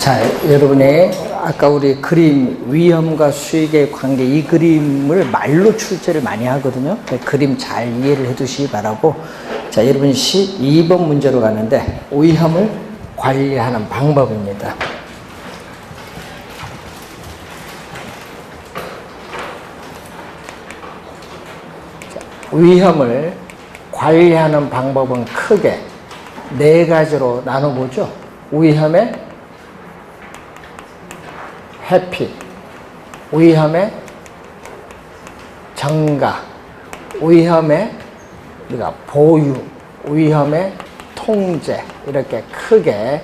자, 여러분의 아까 우리 그림 위험과 수익의 관계 이 그림을 말로 출제를 많이 하거든요. 그림 잘 이해를 해 두시기 바라고. 자, 여러분 12번 문제로 가는데 위험을 관리하는 방법입니다. 위험을 관리하는 방법은 크게 네 가지로 나눠보죠. 위험의 회피, 위험의 정가, 위험의 우리가 보유, 위험의 통제, 이렇게 크게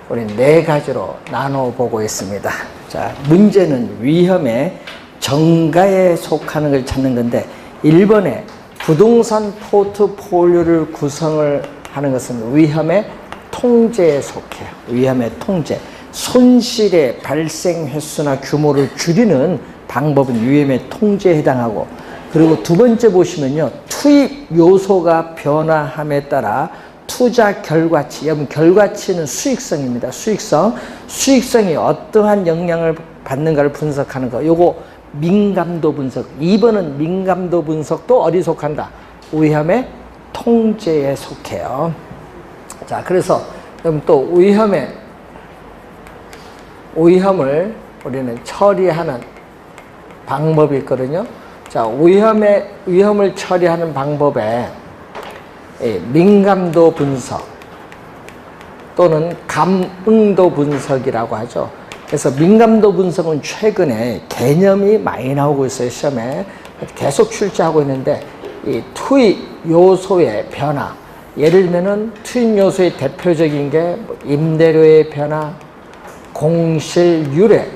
우리 네 가지로 나눠보고 있습니다. 자, 문제는 위험의 정가에 속하는 걸 찾는 건데 1번에 부동산 포트폴리오를 구성을 하는 것은 위험의 통제에 속해요. 위험의 통제. 손실의 발생 횟수나 규모를 줄이는 방법은 위험의 통제에 해당하고, 그리고 두 번째 보시면요, 투입 요소가 변화함에 따라 투자 결과치, 여러분 결과치는 수익성입니다. 수익성이 어떠한 영향을 받는가를 분석하는 거. 요거 민감도 분석. 2번은 민감도 분석도 어디 속한다? 위험의 통제에 속해요. 자, 그래서 그럼 또 위험을 우리는 처리하는 방법이 있거든요. 자, 위험을 처리하는 방법에 민감도 분석 또는 감응도 분석이라고 하죠. 그래서 민감도 분석은 최근에 개념이 많이 나오고 있어요. 시험에 계속 출제하고 있는데, 이 투입 요소의 변화, 예를 들면은 투입 요소의 대표적인 게 임대료의 변화, 공실률의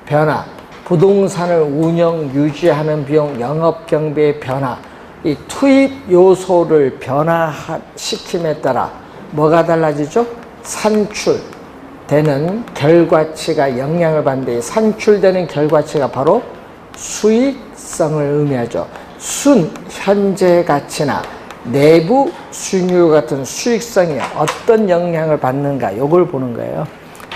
변화, 부동산을 운영 유지하는 비용, 영업 경비의 변화, 이 투입 요소를 변화시킴에 따라 뭐가 달라지죠? 산출되는 결과치가 영향을 받는데, 산출되는 결과치가 바로 수익성을 의미하죠. 현재 가치나 내부 수익률 같은 수익성이 어떤 영향을 받는가, 이걸 보는 거예요.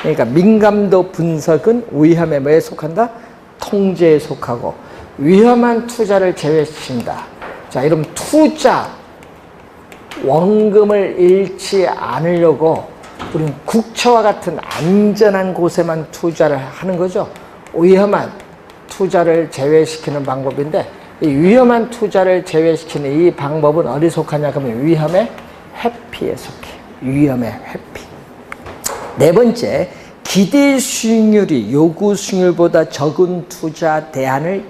그러니까 민감도 분석은 위험에 뭐에 속한다? 통제에 속하고, 위험한 투자를 제외시킨다. 자, 이러면 투자 원금을 잃지 않으려고 우리는 국채와 같은 안전한 곳에만 투자를 하는 거죠. 위험한 투자를 제외시키는 방법인데, 이 위험한 투자를 제외시키는 이 방법은 어디 속하냐 그러면 위험의 회피에 속해요. 위험의 회피. 네 번째, 기대 수익률이 요구 수익률보다 적은 투자 대안을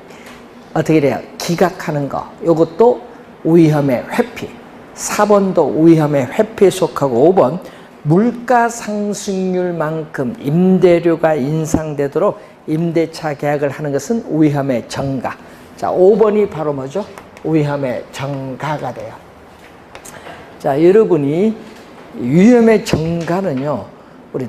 어떻게 돼요? 기각하는 거. 요것도 위험의 회피. 4번도 위험의 회피에 속하고, 5번 물가 상승률만큼 임대료가 인상되도록 임대차 계약을 하는 것은 위험의 정가. 자, 5번이 바로 뭐죠? 위험의 정가가 돼요. 자, 여러분이 위험의 정가는요, 우리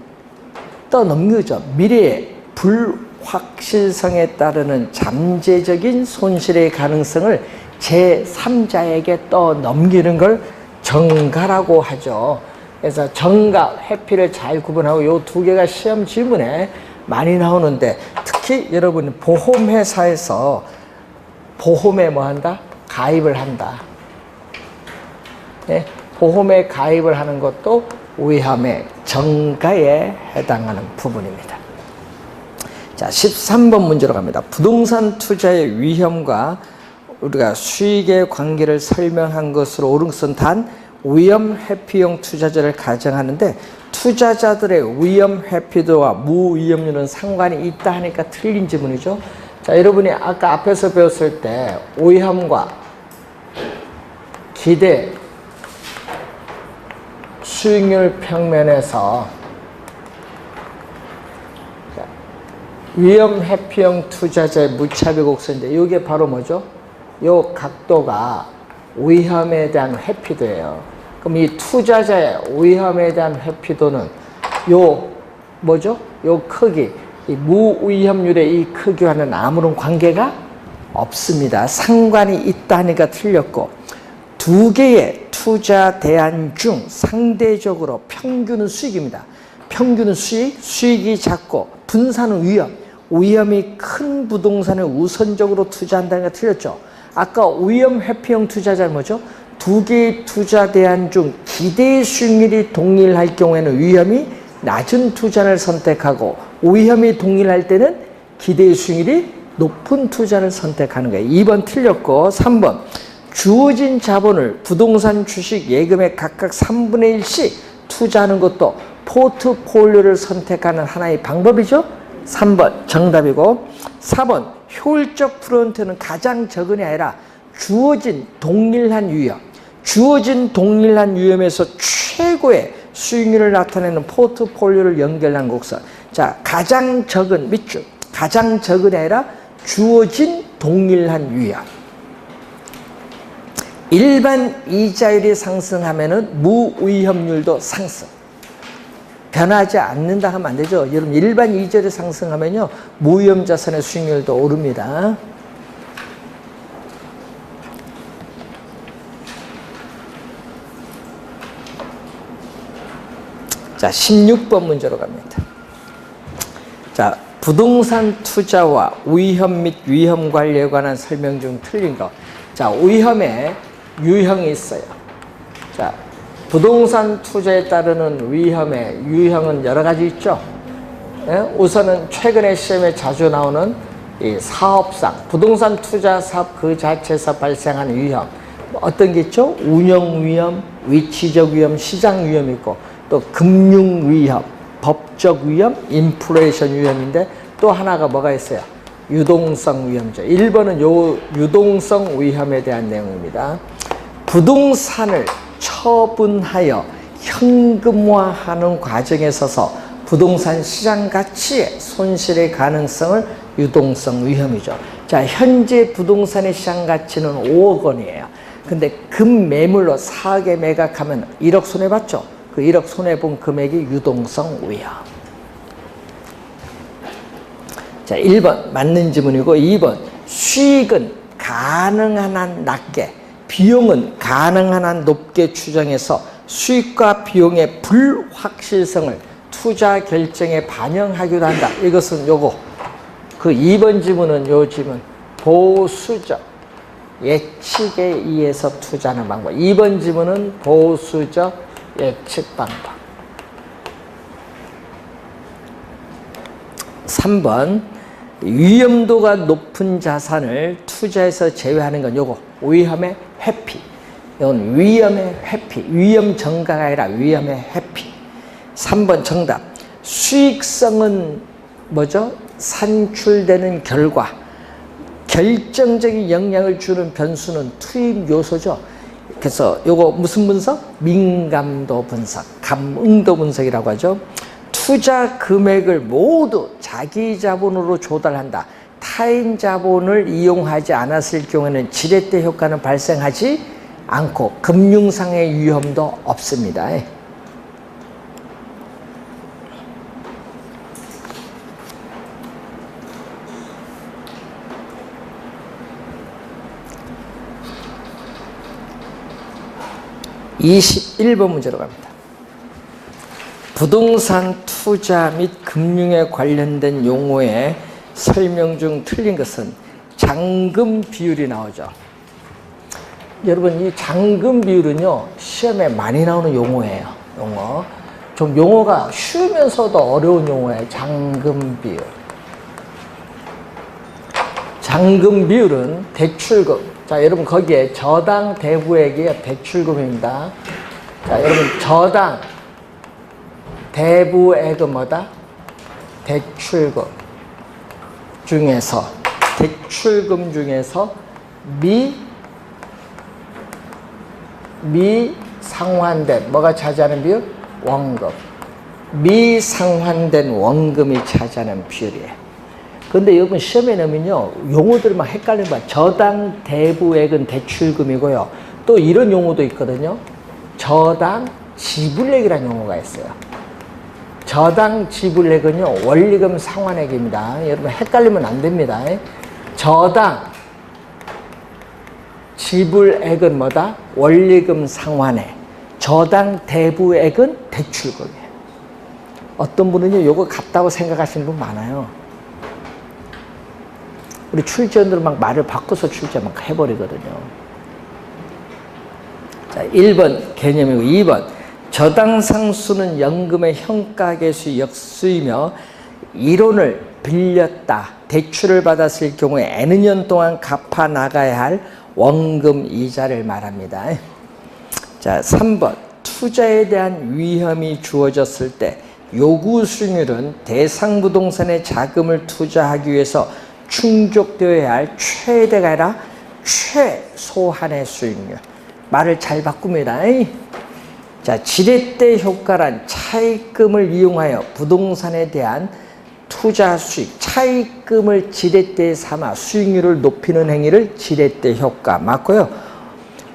떠넘기죠. 미래의 불확실성에 따르는 잠재적인 손실의 가능성을 제3자에게 떠넘기는 걸 정가라고 하죠. 그래서 정가, 회피를 잘 구분하고, 이 두 개가 시험 질문에 많이 나오는데, 특히 여러분 보험회사에서 보험에 뭐 한다? 가입을 한다. 네? 보험에 가입을 하는 것도 위험의 정가에 해당하는 부분입니다. 자, 13번 문제로 갑니다. 부동산 투자의 위험과 우리가 수익의 관계를 설명한 것으로 옳은 것은 단 위험 회피용 투자자를 가정하는데, 투자자들의 위험 회피도와 무위험률은 상관이 있다 하니까 틀린 지문이죠. 자, 여러분이 아까 앞에서 배웠을 때 위험과 기대 수익률 평면에서 위험 회피형 투자자의 무차별 곡선인데, 이게 바로 뭐죠? 이 각도가 위험에 대한 회피도예요. 그럼 이 투자자의 위험에 대한 회피도는 요 뭐죠? 요 크기, 이 무위험률의 이 크기와는 아무런 관계가 없습니다. 상관이 있다니까 틀렸고, 두 개의 투자 대안 중 상대적으로 평균은 수익입니다. 평균은 수익, 수익이 작고 분산은 위험. 위험이 큰 부동산에 우선적으로 투자한다는 게 틀렸죠. 아까 위험 회피형 투자자는 뭐죠? 두 개의 투자 대안 중 기대 수익률이 동일할 경우에는 위험이 낮은 투자를 선택하고 위험이 동일할 때는 기대 수익률이 높은 투자를 선택하는 거예요. 2번 틀렸고 3번 주어진 자본을 부동산, 주식, 예금에 각각 3분의 1씩 투자하는 것도 포트폴리오를 선택하는 하나의 방법이죠. 3번 정답이고 4번 효율적 프론트는 가장 적은이 아니라 주어진 동일한 위험, 주어진 동일한 위험에서 최고의 수익률을 나타내는 포트폴리오를 연결한 곡선. 자, 가장 적은 밑줄, 가장 적은이 아니라 주어진 동일한 위험. 일반 이자율이 상승하면은 무위험률도 상승. 변하지 않는다 하면 안 되죠. 여러분, 일반 이자율이 상승하면요, 무위험 자산의 수익률도 오릅니다. 자, 16번 문제로 갑니다. 자, 부동산 투자와 위험 및 위험 관리에 관한 설명 중 틀린 거. 자, 위험에 유형이 있어요. 자, 부동산 투자에 따르는 위험의 유형은 여러 가지 있죠. 예? 우선은 최근에 시험에 자주 나오는 이 사업상, 부동산 투자 사업 그 자체에서 발생하는 위험. 어떤 게 있죠? 운영 위험, 위치적 위험, 시장 위험이 있고, 또 금융 위험, 법적 위험, 인플레이션 위험인데 또 하나가 뭐가 있어요? 유동성 위험이죠. 1번은 요 유동성 위험에 대한 내용입니다. 부동산을 처분하여 현금화하는 과정에 있어서 부동산 시장 가치의 손실의 가능성을 유동성 위험이죠. 자, 현재 부동산의 시장 가치는 5억 원이에요. 근데 금매물로 4억에 매각하면 1억 손해봤죠? 그 1억 손해본 금액이 유동성 위험. 자, 1번 맞는 지문이고 2번 수익은 가능한 한 낮게 비용은 가능한 한 높게 추정해서 수익과 비용의 불확실성을 투자 결정에 반영하기도 한다. 이것은 요거. 그 2번 지문은 요 지문. 보수적 예측에 의해서 투자하는 방법. 2번 지문은 보수적 예측 방법. 3번 위험도가 높은 자산을 투자에서 제외하는 건 요거. 위험의 회피. 이건 위험의 회피. 위험 증가가 아니라 위험의 회피. 3번 정답. 수익성은 뭐죠? 산출되는 결과. 결정적인 영향을 주는 변수는 투입 요소죠. 그래서 요거 무슨 분석? 민감도 분석, 감응도 분석이라고 하죠. 투자 금액을 모두 자기 자본으로 조달한다. 타인 자본을 이용하지 않았을 경우에는 지렛대 효과는 발생하지 않고 금융상의 위험도 없습니다. 21번 문제로 갑니다. 부동산 투자 및 금융에 관련된 용어의 설명 중 틀린 것은 잔금 비율이 나오죠. 여러분, 이 잔금 비율은요, 시험에 많이 나오는 용어예요. 용어. 좀 용어가 쉬우면서도 어려운 용어예요. 잔금 비율. 잔금 비율은 대출금. 자, 여러분, 거기에 저당 대부액이 대출금입니다. 자, 여러분, 저당 대부액은 뭐다? 대출금 중에서, 대출금 중에서 미상환된, 뭐가 차지하는 비율? 원금. 미상환된 원금이 차지하는 비율이에요. 근데 여러분, 시험에 넣으면요, 용어들이 막 헷갈리는 거야. 저당 대부액은 대출금이고요. 또 이런 용어도 있거든요. 저당 지불액이라는 용어가 있어요. 저당 지불액은요, 원리금 상환액입니다. 여러분, 헷갈리면 안 됩니다. 저당 지불액은 뭐다? 원리금 상환액. 저당 대부액은 대출금이에요. 어떤 분은요, 요거 같다고 생각하시는 분 많아요. 우리 출제원들은 막 말을 바꿔서 출제 막 해버리거든요. 자, 1번 개념이고 2번 저당상수는 연금의 현가계수 역수이며 이론을 빌렸다. 대출을 받았을 경우에 N의 년 동안 갚아 나가야 할 원금 이자를 말합니다. 자, 3번 투자에 대한 위험이 주어졌을 때 요구 수익률은 대상 부동산에 자금을 투자하기 위해서 충족되어야 할 최대가 아니라 최소한의 수익률. 말을 잘 바꿉니다. 자, 지렛대 효과란 차입금을 이용하여 부동산에 대한 투자 수익, 차입금을 지렛대에 삼아 수익률을 높이는 행위를 지렛대 효과 맞고요.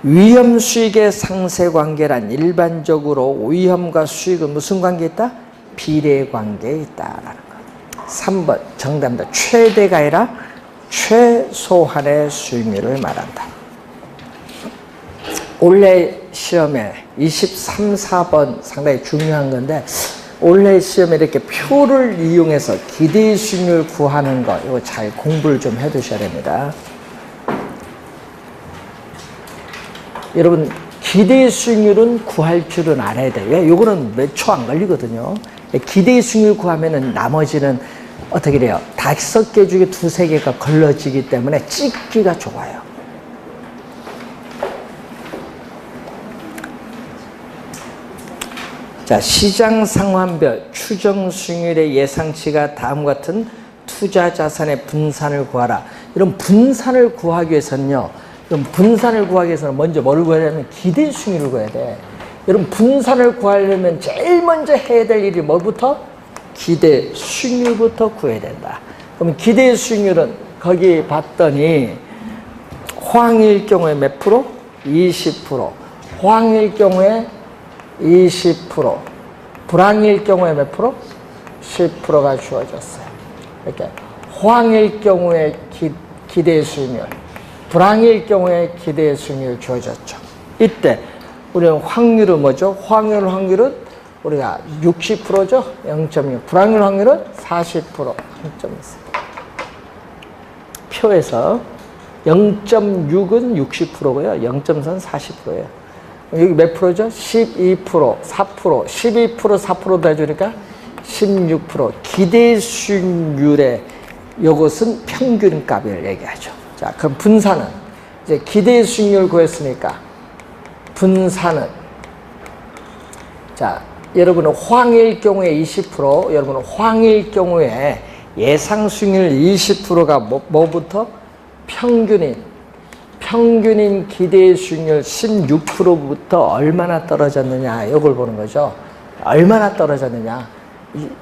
위험 수익의 상세 관계란 일반적으로 위험과 수익은 무슨 관계에 있다? 비례 관계에 있다라는 거. 3번 정답입니다. 최대가 아니라 최소한의 수익률을 말한다. 올해 시험에 23, 4번 상당히 중요한 건데 올해 시험에 이렇게 표를 이용해서 기대 수익률 구하는 거 이거 잘 공부를 좀 해 두셔야 됩니다. 여러분 기대 수익률은 구할 줄은 알아야 돼요. 왜? 요거는 몇 초 안 걸리거든요. 기대 수익률 구하면은 나머지는 어떻게 돼요? 5개 중에 2, 3개가 걸러지기 때문에 찍기가 좋아요. 자, 시장 상황별 추정 수익률의 예상치가 다음과 같은 투자 자산의 분산을 구하라. 이런 분산을 구하기 위해서는요. 그럼 분산을 구하기 위해서는 먼저 뭘 구해야 되냐면 기대 수익률을 구해야 돼. 여러분 분산을 구하려면 제일 먼저 해야 될 일이 뭐부터? 기대 수익률부터 구해야 된다. 그럼 기대 수익률은 거기 봤더니 호황일 경우에 몇 프로? 20%. 호황일 경우에 20%. 불황일 경우에 몇 프로? 10%가 주어졌어요. 이렇게 호황일 경우에 기대 수익률, 불황일 경우에 기대 수익률 주어졌죠. 이때 우리는 확률은 뭐죠? 확률은 우리가 60%죠? 0.6. 불황률 확률은 40%. 0.4. 표에서 0.6은 60%고요. 0.4는 40%예요. 여기 몇 프로죠? 12%, 4%, 12%, 4% 더해주니까 16%. 기대 수익률의 이것은 평균값을 얘기하죠. 자, 그럼 분산은 이제 기대 수익률 구했으니까 분산은 자, 여러분은 호황일 경우에 20%, 여러분은 호황일 경우에 예상 수익률 20%가 뭐부터? 평균인 기대 수익률 16%부터 얼마나 떨어졌느냐 이걸 보는 거죠. 얼마나 떨어졌느냐.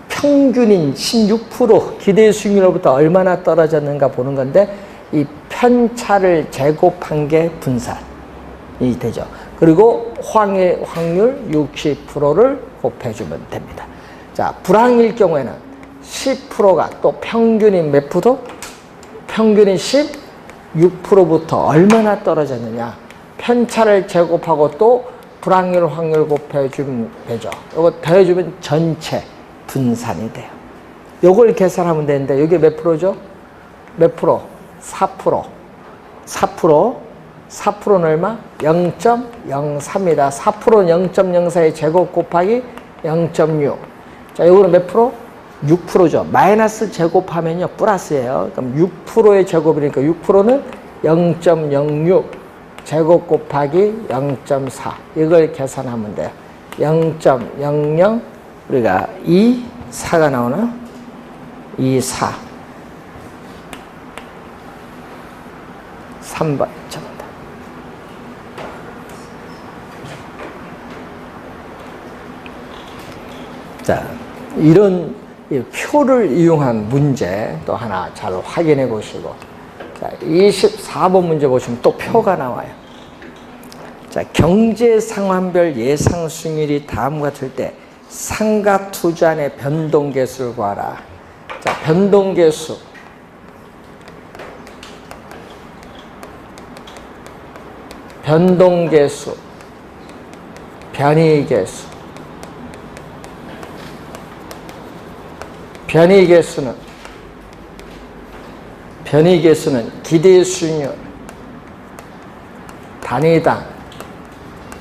평균인 16% 기대 수익률로부터 얼마나 떨어졌는가 보는 건데 이 편차를 제곱한 게 분산이 되죠. 그리고 확률 60%를 곱해주면 됩니다. 자, 불황일 경우에는 10%가 또 평균인 몇 프로? 평균인 6%부터 얼마나 떨어졌느냐. 편차를 제곱하고 또 불황률 확률 곱해주면 되죠. 이거 더해주면 전체 분산이 돼요. 요걸 계산하면 되는데 이게 몇 프로죠? 몇 프로? 4%. 4%는 얼마? 0.03입니다. 4%는 0.04의 제곱 곱하기 0.6. 자, 이거는 몇 프로? 6%죠. 마이너스 제곱하면요, 플러스예요. 그럼 6%의 제곱이니까 6%는 0.06 제곱 곱하기 0.4. 이걸 계산하면 돼요. 0.00 우리가 4가 나오나? 4. 3번 정답. 자, 이런 표를 이용한 문제 또 하나 잘 확인해 보시고, 자, 24번 문제 보시면 또 표가 나와요. 자, 경제 상황별 예상 수익률이 다음과 같을 때 상가 투자의 변동 계수를 구하라. 자, 변동 계수. 변동 계수, 변이 계수. 변이계수는 기대 수익률 단위당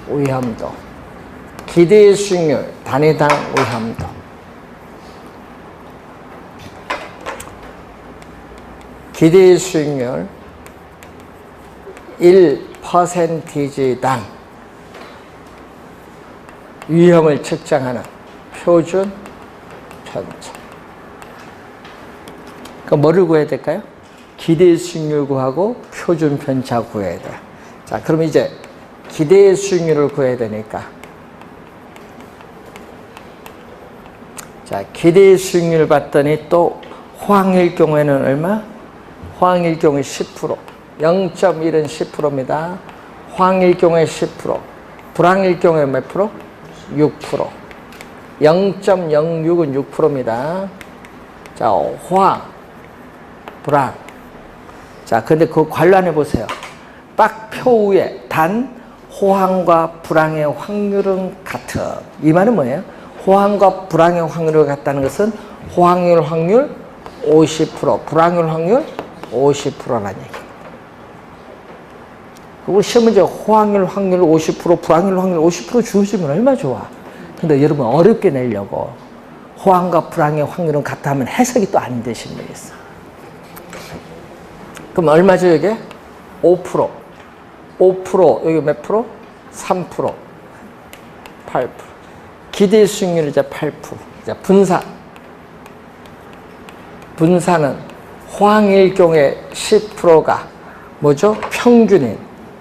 위험도, 기대 수익률 단위당 위험도. 기대 수익률 1%당 위험을 측정하는 표준 편차. 그럼 뭐를 구해야 될까요? 기대 수익률 구하고 표준 편차 구해야 돼요. 자, 그럼 이제 기대 수익률을 구해야 되니까, 자, 기대 수익률을 봤더니 또 호황일 경우에는 얼마? 호황일 경우에 10%, 0.1은 10%입니다. 호황일 경우에 10%, 불황일 경우에 몇 프로? 6%. 0.06은 6%입니다. 자, 호황, 불황. 자, 근데 그거 관련해 보세요. 딱 표 위에 단 호황과 불황의 확률은 같음. 이 말은 뭐예요? 호황과 불황의 확률이 같다는 것은 호황률 확률 50%, 불황률 확률 50%라는 얘기예요. 그리고 시험 문제 호황률 확률 50%, 불황률 확률 50% 주어지면 얼마나 좋아. 근데 여러분 어렵게 내려고 호황과 불황의 확률은 같다 하면 해석이 또 안 되시는 분이 있어. 그럼 얼마죠, 이게? 5%. 5%, 여기 몇 프로? 3%. 8%. 기대 수익률이 이제 8%. 이제 분산. 분산은 호황일 경우에 10%가 뭐죠? 평균인.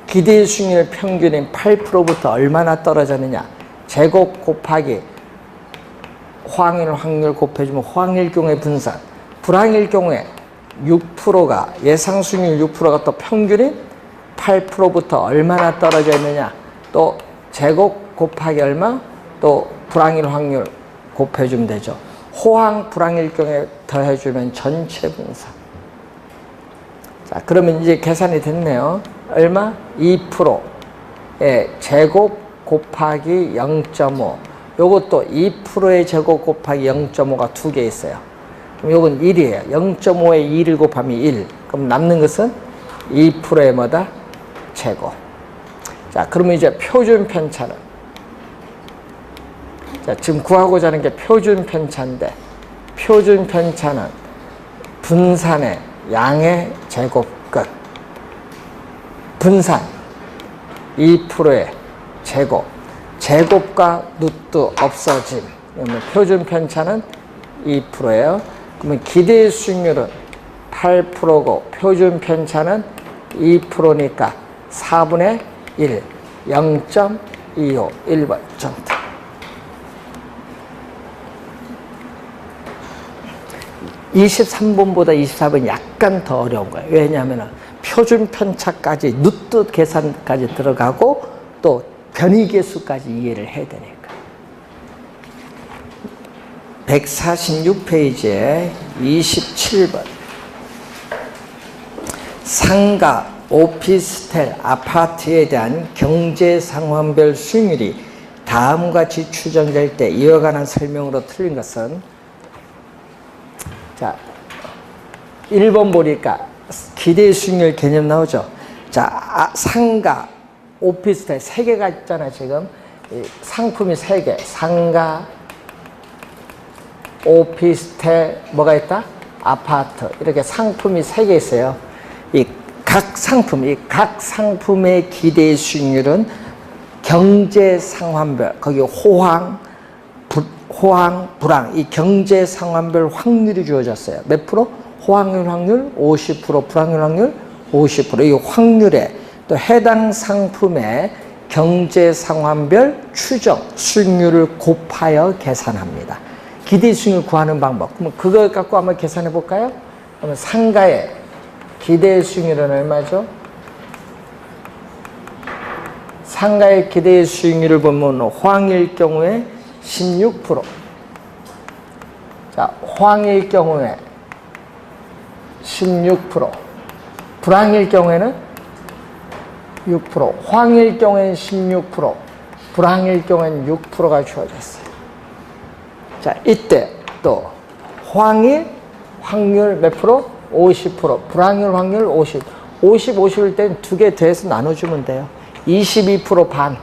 기대 수익률 평균인 8%부터 얼마나 떨어졌느냐? 제곱 곱하기 호황일 확률 곱해주면 호황일 경우에 분산. 불황일 경우에 6%가 예상 수익률 6%가 또 평균인 8%부터 얼마나 떨어져 있느냐, 또 제곱 곱하기 얼마, 또 불황일 확률 곱해주면 되죠. 호황 불황일 경우에 더해주면 전체 분산. 자, 그러면 이제 계산이 됐네요. 얼마? 2%의 제곱 곱하기 0.5. 요것도 2%의 제곱 곱하기 0.5가 두 개 있어요. 그럼 요건 1이에요. 0.5에 2를 곱하면 1. 그럼 남는 것은 2%의 뭐다? 제곱. 자, 그러면 이제 표준 편차는, 자, 지금 구하고자 하는 게 표준 편차인데, 표준 편차는 분산의 양의 제곱 끝. 분산 2%의 제곱. 제곱과 루트 없어짐. 그러면 표준 편차는 2%예요. 그러면 기대 수익률은 8%고 표준 편차는 2%니까 4분의 1, 0.25, 1번 정답. (23번보다) 24번이 약간 더 어려운 거예요. 왜냐하면 표준 편차까지 루트 계산까지 들어가고 또 변이계수까지 이해를 해야 되니까. 146페이지에 27번. 상가, 오피스텔, 아파트에 대한 경제 상황별 수익률이 다음과 같이 추정될 때 이와 관한 설명으로 틀린 것은, 자, 1번 보니까 기대 수익률 개념 나오죠. 자, 상가, 오피스텔 3개가 있잖아요, 지금. 상품이 3개. 상가, 오피스텔, 뭐가 있다? 아파트. 이렇게 상품이 3개 있어요. 이 각 상품의 기대 수익률은 경제 상황별, 거기 호황, 불황, 이 경제 상황별 확률이 주어졌어요. 몇 프로? 호황률 확률 50%, 불황률 확률 50%. 이 확률에 또 해당 상품의 경제 상황별 추정 수익률을 곱하여 계산합니다. 기대 수익률 구하는 방법. 그럼 그걸 갖고 한번 계산해 볼까요? 그러면 상가의 기대 수익률은 얼마죠? 상가의 기대 수익률을 보면 호황일 경우에 16%. 자, 호황일 경우에 16%. 불황일 경우에는 6%. 호황일 경우에는 16%. 불황일 경우에는 6%가 주어졌어요. 자, 이때 또 황일 확률 몇 프로? 50%. 불황일 확률 50. 50일 땐 두 개 더해서 나눠주면 돼요. 22% 반,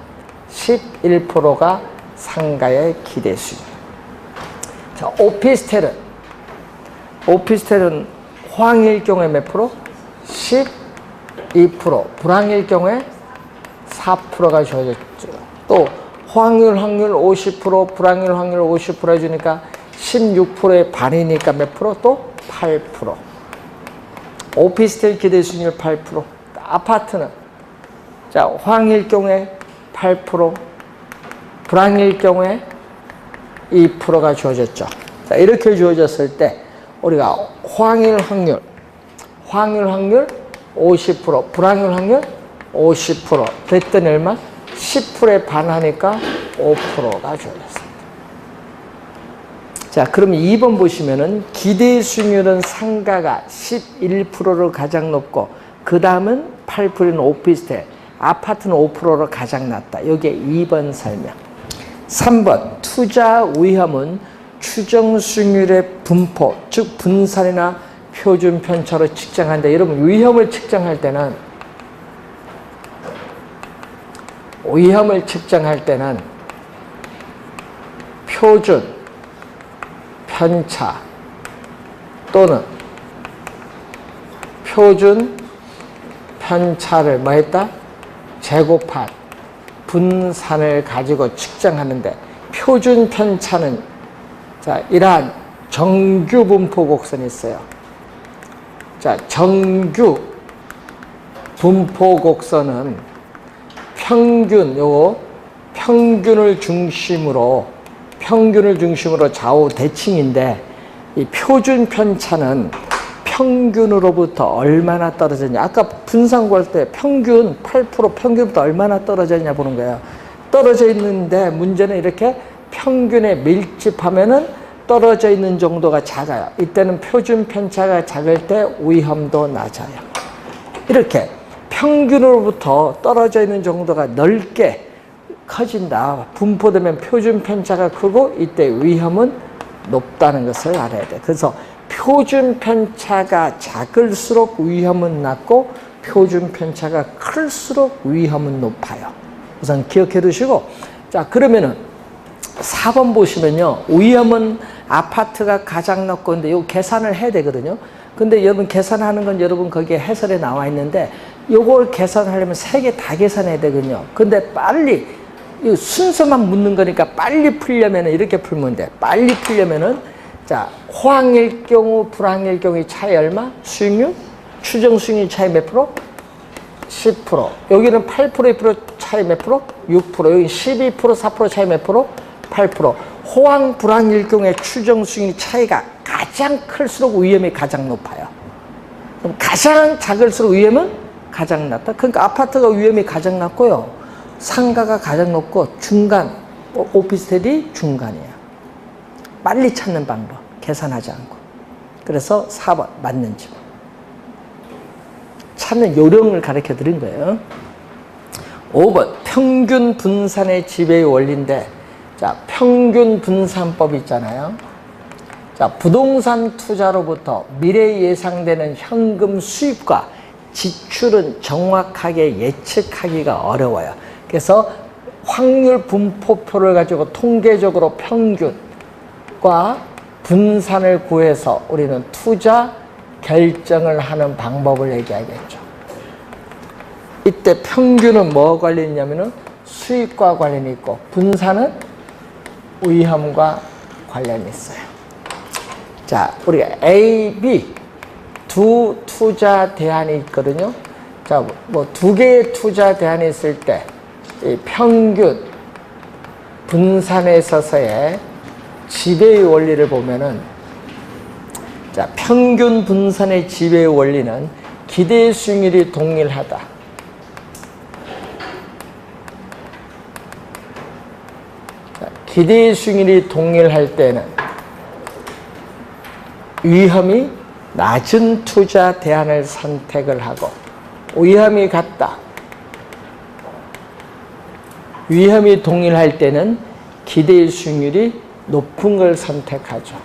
11%가 상가의 기대 수익. 자, 오피스텔은 황일 경우에 몇 프로? 12%. 불황일 경우에 4%가 주어졌죠. 또 황일 확률 50%, 불황일 확률 50% 해주니까 16%의 반이니까 몇 프로? 또 8%. 오피스텔 기대 수익률 8%. 아파트는 자, 황일 경우에 8%, 불황일 경우에 2%가 주어졌죠. 자, 이렇게 주어졌을 때 우리가 황일 확률 50%, 불황일 확률 50%. 그랬더니 얼마? 10%에 반하니까 5%가 주어졌습니다. 자, 그럼 2번 보시면은 기대 수익률은 상가가 11%로 가장 높고 그 다음은 8%는 오피스텔, 아파트는 5%로 가장 낮다. 여기에 2번 설명. 3번 투자 위험은 추정 수익률의 분포, 즉 분산이나 표준 편차로 측정한다. 여러분 위험을 측정할 때는 표준 편차 또는 표준 편차를 뭐 했다? 제곱한 분산을 가지고 측정하는데 표준 편차는 자, 이러한 정규 분포 곡선이 있어요. 자, 정규 분포 곡선은 평균을 중심으로 좌우 대칭인데 이 표준 편차는 평균으로부터 얼마나 떨어졌냐. 아까 분산 구할 때 평균 8% 평균부터 얼마나 떨어졌냐 보는 거예요. 떨어져 있는데 문제는 이렇게 평균에 밀집하면은 떨어져 있는 정도가 작아요. 이때는 표준 편차가 작을 때 위험도 낮아요. 이렇게 평균으로부터 떨어져 있는 정도가 넓게 커진다. 분포되면 표준 편차가 크고 이때 위험은 높다는 것을 알아야 돼. 그래서 표준 편차가 작을수록 위험은 낮고 표준 편차가 클수록 위험은 높아요. 우선 기억해 두시고, 자, 그러면은 4번 보시면요. 위험은 아파트가 가장 높고, 근데 이거 계산을 해야 되거든요. 근데 여러분 계산하는 건 여러분 거기에 해설에 나와 있는데 요걸 계산하려면 3개 다 계산해야 되거든요. 근데 빨리 이 순서만 묻는 거니까 빨리 풀려면 이렇게 풀면 돼. 빨리 풀려면은 자, 호황일 경우, 불황일 경우의 차이 얼마? 수익률? 추정 수익률 차이 몇 프로? 10%. 여기는 8%, 2% 차이 몇 프로? 6%. 여기 12%, 4% 차이 몇 프로? 8%. 호황, 불황일 경우에 추정 수익률 차이가 가장 클수록 위험이 가장 높아요. 그럼 가장 작을수록 위험은 가장 낮다. 그러니까 아파트가 위험이 가장 낮고요. 상가가 가장 높고 중간, 오피스텔이 중간이에요. 빨리 찾는 방법, 계산하지 않고. 그래서 4번 맞는지 찾는 요령을 가르쳐 드린 거예요. 5번 평균 분산의 지배의 원리인데, 자, 평균 분산법 있잖아요. 자, 부동산 투자로부터 미래 예상되는 현금 수입과 지출은 정확하게 예측하기가 어려워요. 그래서 확률 분포표를 가지고 통계적으로 평균과 분산을 구해서 우리는 투자 결정을 하는 방법을 얘기하겠죠. 이때 평균은 뭐와 관련이 있냐면은 수익과 관련이 있고 분산은 위험과 관련이 있어요. 자, 우리가 A, B 두 투자 대안이 있거든요. 자, 뭐 2개의 투자 대안이 있을 때 이 평균 분산에 있어서의 지배의 원리를 보면은, 자, 평균 분산의 지배의 원리는 기대 수익률이 동일하다. 자, 기대 수익률이 동일할 때는 위험이 낮은 투자 대안을 선택을 하고, 위험이 같다. 위험이 동일할 때는 기대 수익률이 높은 걸 선택하죠.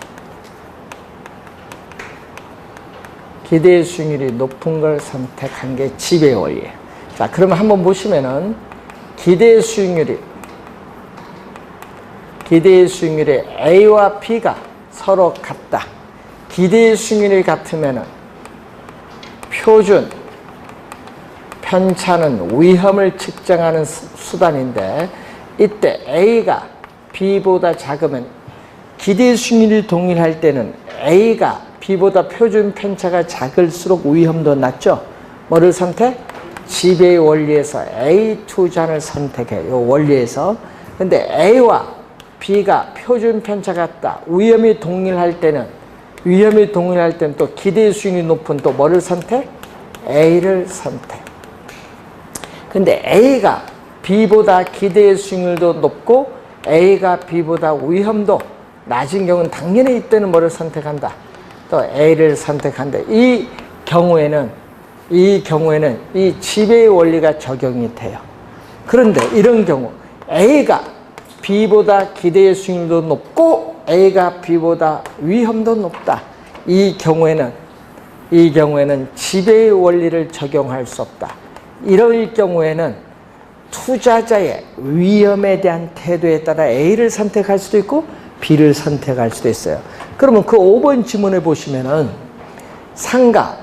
기대 수익률이 높은 걸 선택한 게 지배의 원리예요. 자, 그러면 한번 보시면은 기대 수익률이 A와 B가 서로 같다. 기대 수익률이 같으면은 표준 편차는 위험을 측정하는 수단인데, 이때 A가 B보다 작으면 기대 수익률이 동일할 때는 A가 B보다 표준 편차가 작을수록 위험도 낮죠. 뭐를 선택? 지배의 원리에서 A 투자를 선택해. 요 원리에서. 근데 A와 B가 표준 편차 같다. 위험이 동일할 때는 또 기대 수익률이 높은 또 뭐를 선택? A를 선택. 근데 A가 B보다 기대 수익률도 높고 A가 B보다 위험도 낮은 경우는 당연히 이때는 뭐를 선택한다? 또 A를 선택한다. 이 경우에는 이 지배의 원리가 적용이 돼요. 그런데 이런 경우 A가 B보다 기대 수익률도 높고 A가 B보다 위험도 높다. 이 경우에는 지배의 원리를 적용할 수 없다. 이럴 경우에는 투자자의 위험에 대한 태도에 따라 A를 선택할 수도 있고 B를 선택할 수도 있어요. 그러면 그 5번 지문에 보시면은 상가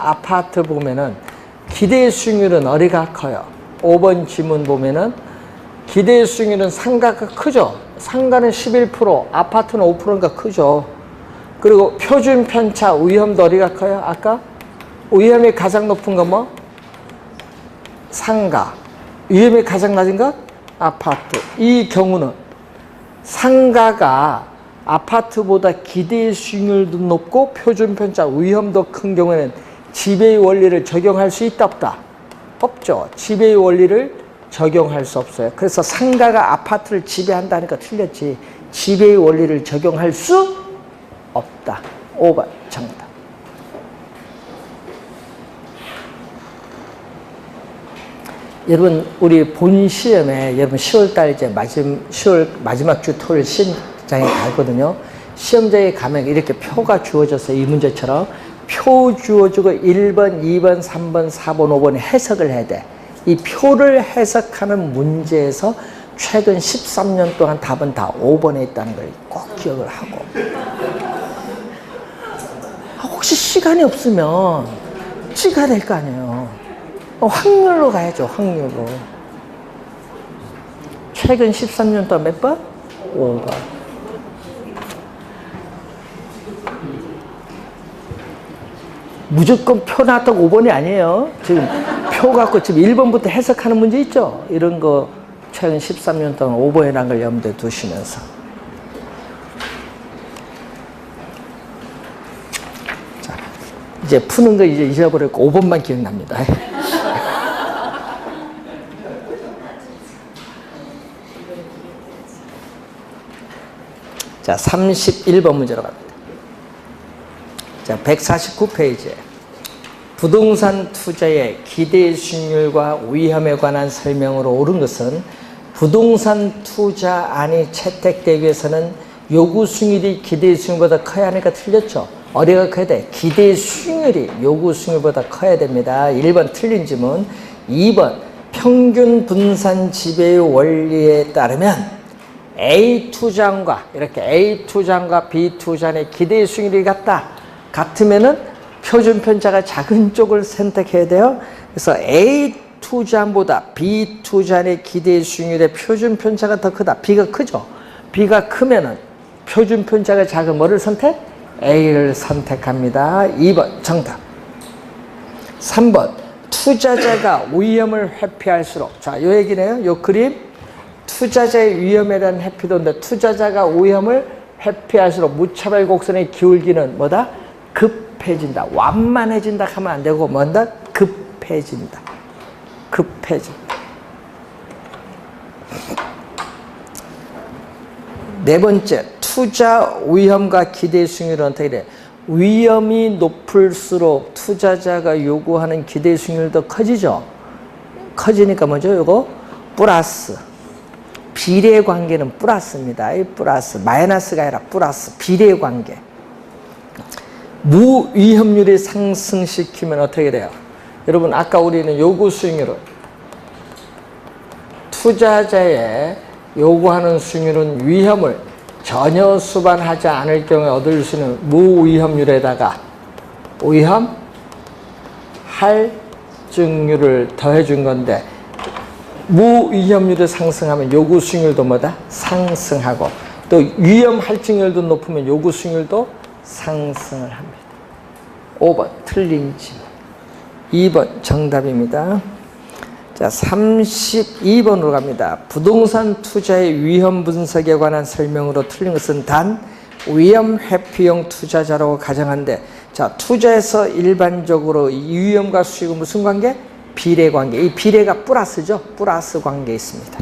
아파트 보면은 기대 수익률은 어디가 커요? 5번 지문 보면은 기대 수익률은 상가가 크죠. 상가는 11%, 아파트는 5%니까 크죠. 그리고 표준 편차 위험도 어디가 커요? 아까 위험이 가장 높은 건 뭐? 상가. 위험이 가장 낮은 것? 아파트. 이 경우는 상가가 아파트보다 기대 수익률도 높고 표준 편차 위험도 큰 경우에는 지배의 원리를 적용할 수 있다 없다? 없죠. 지배의 원리를 적용할 수 없어요. 그래서 상가가 아파트를 지배한다니까 틀렸지. 지배의 원리를 적용할 수 없다. 5번 정답. 여러분, 우리 본 시험에 여러분 10월달 이제 마지막 주 토요일 시험장에 가거든요. 시험장에 가면 이렇게 표가 주어져서 이 문제처럼 표 주어주고 1번, 2번, 3번, 4번, 5번에 해석을 해야 돼. 이 표를 해석하는 문제에서 최근 13년 동안 답은 다 5번에 있다는 걸 꼭 기억을 하고. 혹시 시간이 없으면 찍어야 될 거 아니에요. 확률로 가야죠, 확률로. 최근 13년 동안 몇 번? 5번. 무조건 표 나왔다고 5번이 아니에요. 지금 표 갖고 지금 1번부터 해석하는 문제 있죠? 이런 거 최근 13년 동안 5번이라는 걸 염두에 두시면서. 자, 이제 푸는 거 이제 잊어버렸고 5번만 기억납니다. 자, 31번 문제로 갑니다. 자, 149페이지에 부동산 투자의 기대 수익률과 위험에 관한 설명으로 옳은 것은 부동산 투자안이 채택되기 위해서는 요구 수익률이 기대 수익률보다 커야 하니까 틀렸죠. 어디가 커야 돼? 기대 수익률이 요구 수익률보다 커야 됩니다. 1번 틀린 지문. 2번 평균 분산 지배의 원리에 따르면 A 투자안과 이렇게 A 투자안과 B 투자안의 기대 수익률이 같으면은 표준 편차가 작은 쪽을 선택해야 돼요. 그래서 A 투자안보다 B 투자안의 기대 수익률의 표준 편차가 더 크다. B가 크죠. B가 크면은 표준 편차가 작은 뭐를 선택? A를 선택합니다. 2번 정답. 3번 투자자가 위험을 회피할수록, 자, 요 얘기네요. 요 그림 투자자의 위험에 대한 회피도인데 투자자가 위험을 회피할수록 무차별 곡선의 기울기는 뭐다? 급해진다. 완만해진다 하면 안 되고 뭔다? 급해진다. 급해진다. 네 번째, 투자 위험과 기대 수익률은 어떻게 돼? 위험이 높을수록 투자자가 요구하는 기대 수익률도 커지죠. 커지니까 뭐죠? 요거 플러스. 비례 관계는 플러스입니다. 이 플러스. 마이너스가 아니라 플러스. 비례 관계. 무위험률이 상승시키면 어떻게 돼요? 여러분 아까 우리는 요구 수익률은 투자자의 요구하는 수익률은 위험을 전혀 수반하지 않을 경우에 얻을 수 있는 무위험률에다가 위험 할증률을 더해 준 건데 무위험률이 상승하면 요구 수익률도 뭐다? 상승하고 또 위험 할증률도 높으면 요구 수익률도 상승을 합니다. 5번 틀린 질문. 2번 정답입니다. 자, 32번으로 갑니다. 부동산 투자의 위험 분석에 관한 설명으로 틀린 것은 단 위험 회피형 투자자라고 가정한데, 자, 투자에서 일반적으로 위험과 수익은 무슨 관계? 비례 관계. 이 비례가 플러스죠. 플러스 관계에 있습니다.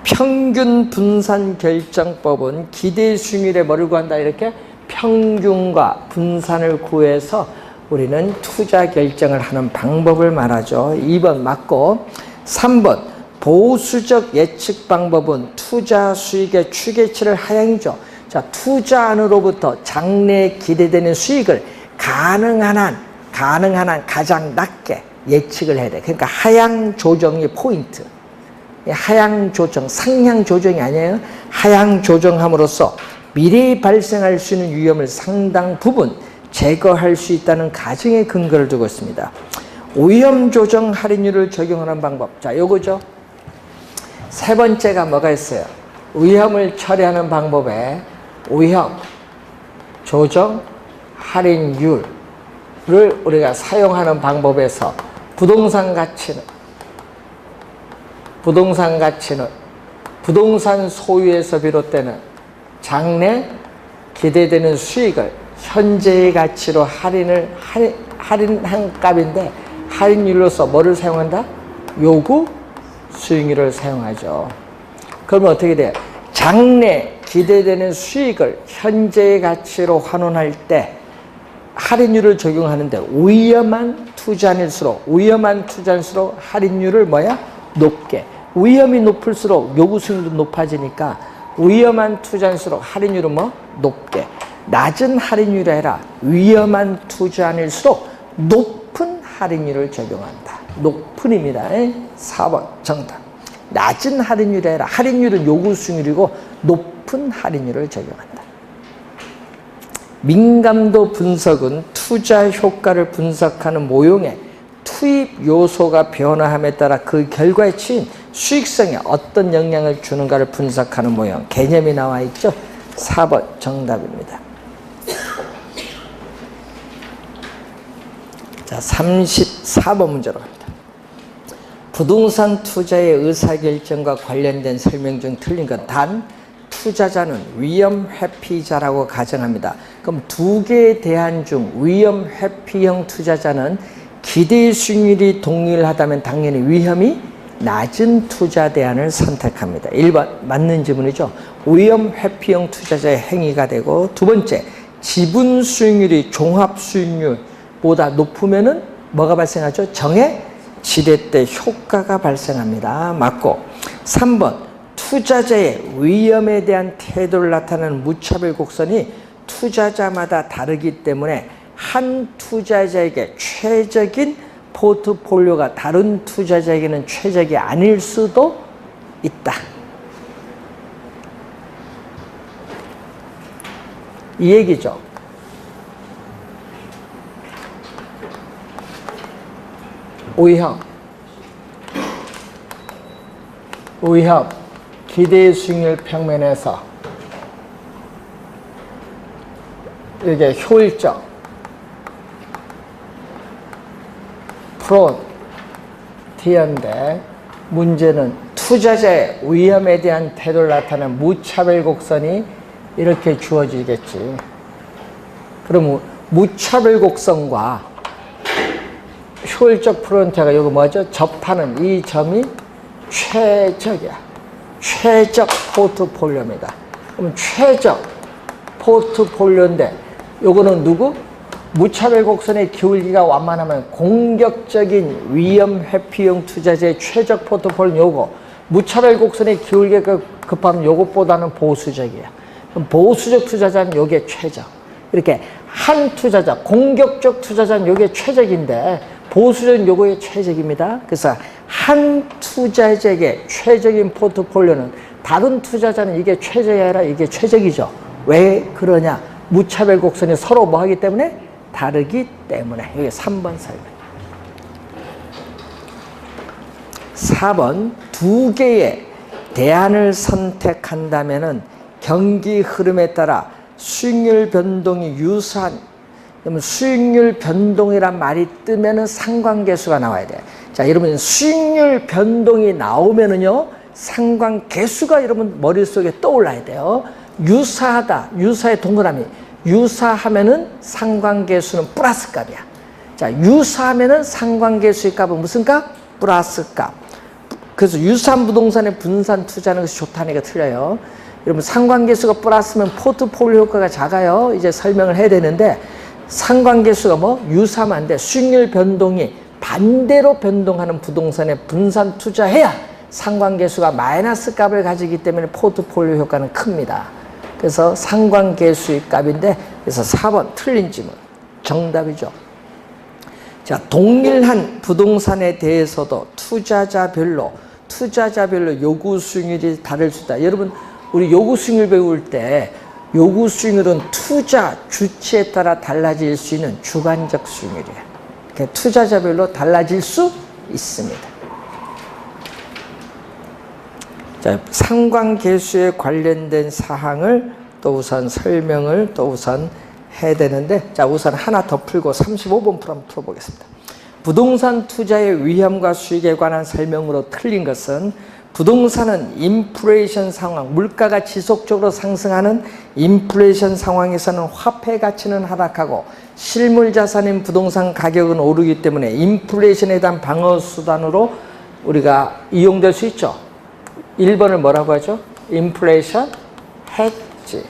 평균 분산 결정법은 기대 수익률에 뭐를 구한다? 이렇게 평균과 분산을 구해서 우리는 투자 결정을 하는 방법을 말하죠. 2번 맞고 3번 보수적 예측 방법은 투자 수익의 추계치를 하향이죠. 자, 투자 안으로부터 장래에 기대되는 수익을 가능한 한 가장 낮게 예측을 해야 돼. 그러니까 하향 조정이 포인트. 하향 조정, 상향 조정이 아니에요. 하향 조정함으로써 미래에 발생할 수 있는 위험을 상당 부분 제거할 수 있다는 가정의 근거를 두고 있습니다. 위험 조정 할인율을 적용하는 방법. 자, 요거죠. 세 번째가 뭐가 있어요? 위험을 처리하는 방법에 위험 조정 할인율을 우리가 사용하는 방법에서 부동산 가치는 부동산 소유에서 비롯되는 장래 기대되는 수익을 현재의 가치로 할인한 값인데 할인율로서 뭐를 사용한다? 요구 수익률을 사용하죠. 그러면 어떻게 돼요? 장래 기대되는 수익을 현재의 가치로 환원할 때 할인율을 적용하는데 위험한 투자일수록 할인율을 높게. 위험이 높을수록 요구 수익률도 높아지니까 위험한 투자일수록 할인율은 높게. 낮은 할인율이 아니라 위험한 투자일수록 높은 할인율을 적용한다. 높은입니다. 4번 정답. 낮은 할인율이 아니라 할인율은 요구 수익률이고 높은 할인율을 적용한다. 민감도 분석은 투자 효과를 분석하는 모형의 투입 요소가 변화함에 따라 그 결과에 치인 수익성에 어떤 영향을 주는가를 분석하는 모형. 개념이 나와 있죠. 4번 정답입니다. 자, 34번 문제로 갑니다. 부동산 투자의 의사결정과 관련된 설명 중 틀린 건 단 투자자는 위험 회피자라고 가정합니다. 그럼 두 개의 대안 중 위험 회피형 투자자는 기대 수익률이 동일하다면 당연히 위험이 낮은 투자 대안을 선택합니다. 1번 맞는 지문이죠. 위험 회피형 투자자의 행위가 되고, 두 번째 지분 수익률이 종합 수익률보다 높으면은 뭐가 발생하죠? 정해 지대 때 효과가 발생합니다. 맞고 3번 투자자의 위험에 대한 태도를 나타내는 무차별 곡선이 투자자마다 다르기 때문에 한 투자자에게 최적인 포트폴리오가 다른 투자자에게는 최적이 아닐 수도 있다. 이 얘기죠. 위험 기대 수익률 평면에서 이게 효율적 프론티어인데 문제는 투자자의 위험에 대한 태도를 나타내는 무차별 곡선이 이렇게 주어지겠지. 그럼 무차별 곡선과 효율적 프론티어가 이거 뭐죠? 접하는 이 점이 최적이야. 최적 포트폴리오입니다. 그럼 최적 포트폴리오인데 요거는 누구? 무차별 곡선의 기울기가 완만하면 공격적인 위험 회피형 투자자의 최적 포트폴리오는 요거. 무차별 곡선의 기울기가 급하면 요것보다는 보수적이야. 그럼 보수적 투자자는 요게 최적. 이렇게 한 투자자, 공격적 투자자는 요게 최적인데 보수적인 요거의 최적입니다. 그래서 한 투자자에게 최적인 포트폴리오는 다른 투자자는 이게 최적이 아니라 이게 최적이죠. 왜 그러냐? 무차별 곡선이 서로 뭐 하기 때문에? 다르기 때문에. 이게 3번 설명. 4번 두 개의 대안을 선택한다면은 경기 흐름에 따라 수익률 변동이 유사한, 그러면 수익률 변동이란 말이 뜨면은 상관계수가 나와야 돼. 자, 여러분 수익률 변동이 나오면은요 상관계수가 여러분 머릿속에 떠올라야 돼요. 유사하다, 유사의 동그라미. 유사하면은 상관계수는 플러스 값이야. 자, 유사하면은 상관계수의 값은 무슨 값? 플러스 값. 그래서 유사한 부동산에 분산 투자하는 것이 좋다는 게 틀려요. 여러분 상관계수가 플러스면 포트폴리오 효과가 작아요. 이제 설명을 해야 되는데 상관계수가 뭐 유사하면 안 돼. 수익률 변동이 반대로 변동하는 부동산에 분산 투자해야 상관계수가 마이너스 값을 가지기 때문에 포트폴리오 효과는 큽니다. 그래서 상관계수의 값인데, 그래서 4번 틀린 질문 정답이죠. 자, 동일한 부동산에 대해서도 투자자별로 요구 수익률이 다를 수 있다. 여러분 우리 요구 수익률 배울 때 요구 수익률은 투자 주체에 따라 달라질 수 있는 주관적 수익률이에요. 이렇게 투자자별로 달라질 수 있습니다. 자, 상관계수에 관련된 사항을 또 우선 설명을 또 우선 해야 되는데, 자, 우선 하나 더 풀고 35번 한번 풀어보겠습니다. 부동산 투자의 위험과 수익에 관한 설명으로 틀린 것은 부동산은 인플레이션 상황, 물가가 지속적으로 상승하는 인플레이션 상황에서는 화폐 가치는 하락하고 실물 자산인 부동산 가격은 오르기 때문에 인플레이션에 대한 방어 수단으로 우리가 이용될 수 있죠. 1번을 뭐라고 하죠? 인플레이션 헤지.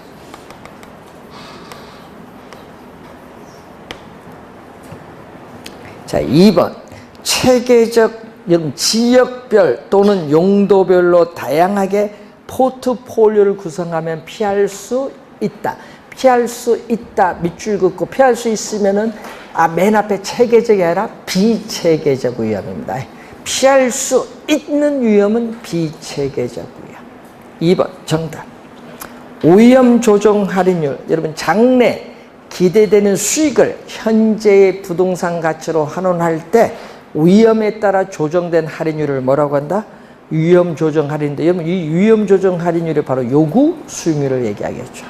자, 2번 체계적, 여러분 지역별 또는 용도별로 다양하게 포트폴리오를 구성하면 피할 수 있다. 피할 수 있다. 밑줄 긋고 피할 수 있으면은 맨 앞에 체계적이 아니라 비체계적 위험입니다. 피할 수 있는 위험은 비체계적 위험. 2번 정답. 위험 조정 할인율. 여러분 장래 기대되는 수익을 현재의 부동산 가치로 환원할 때 위험에 따라 조정된 할인율을 뭐라고 한다? 위험 조정 할인인데, 여러분 이 위험 조정 할인율이 바로 요구 수익률을 얘기하겠죠.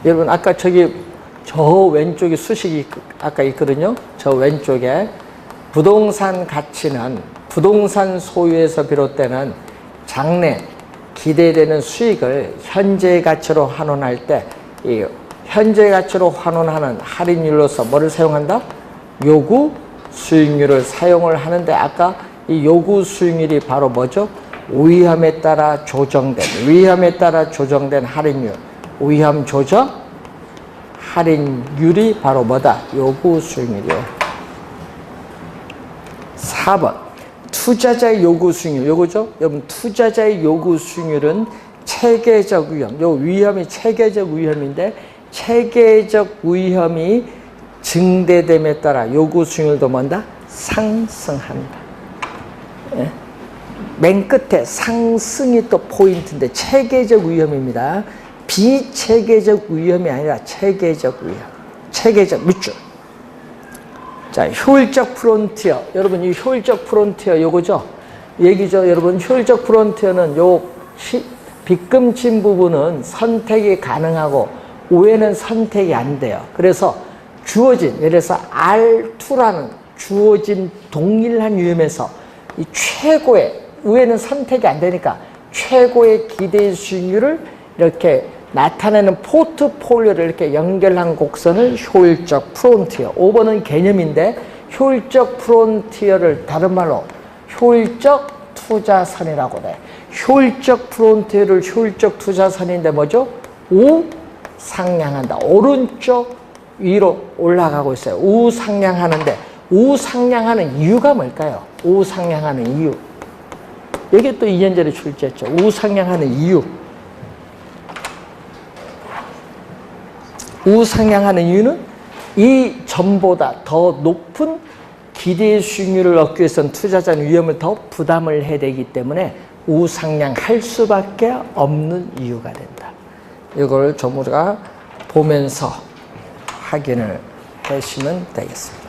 여러분 아까 저 왼쪽에 수식이 아까 있거든요. 저 왼쪽에 부동산 가치는 부동산 소유에서 비롯되는 장래 기대되는 수익을 현재의 가치로 환원할 때 이 현재 가치로 환원하는 할인율로서 뭐를 사용한다? 요구 수익률을 사용을 하는데, 아까 이 요구 수익률이 바로 뭐죠? 위험에 따라 조정된 할인율. 위험 조정 할인율이 바로 뭐다? 요구 수익률이에요. 4번 투자자의 요구 수익률. 요거죠? 여러분 투자자의 요구 수익률은 체계적 위험. 요 위험이 체계적 위험인데, 체계적 위험이 증대됨에 따라 요구 수익률도 뭔다? 상승한다. 예? 맨 끝에 상승이 또 포인트인데 체계적 위험입니다. 비체계적 위험이 아니라 체계적 위험. 체계적 밑줄. 자, 효율적 프론티어. 여러분 이 효율적 프론티어 요거죠? 얘기죠. 여러분 효율적 프론티어는 요 빗금친 부분은 선택이 가능하고 위에는 선택이 안 돼요. 그래서 주어진, 예를 들어서 R2라는 주어진 동일한 위험에서 이 최고의, 위에는 선택이 안 되니까 최고의 기대 수익률을 이렇게 나타내는 포트폴리오를 이렇게 연결한 곡선을 효율적 프론티어. 5번은 개념인데 효율적 프론티어를 다른 말로 효율적 투자선이라고 돼. 효율적 프론티어를 효율적 투자선인데 뭐죠? 우상향한다. 오른쪽 위로 올라가고 있어요. 우상향하는데 우상향하는 이유가 뭘까요? 우상향하는 이유. 이게 또 2년 전에 출제했죠. 우상향하는 이유. 우상향하는 이유는 이 전보다 더 높은 기대 수익률을 얻기 위해서는 투자자는 위험을 더 부담을 해야 되기 때문에 우상향할 수밖에 없는 이유가 된다. 이걸 좀 우리가 보면서 확인을 하시면 되겠습니다.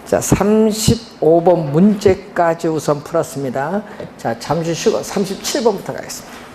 자, 35번 문제까지 우선 풀었습니다. 자, 잠시 쉬고 37번부터 가겠습니다.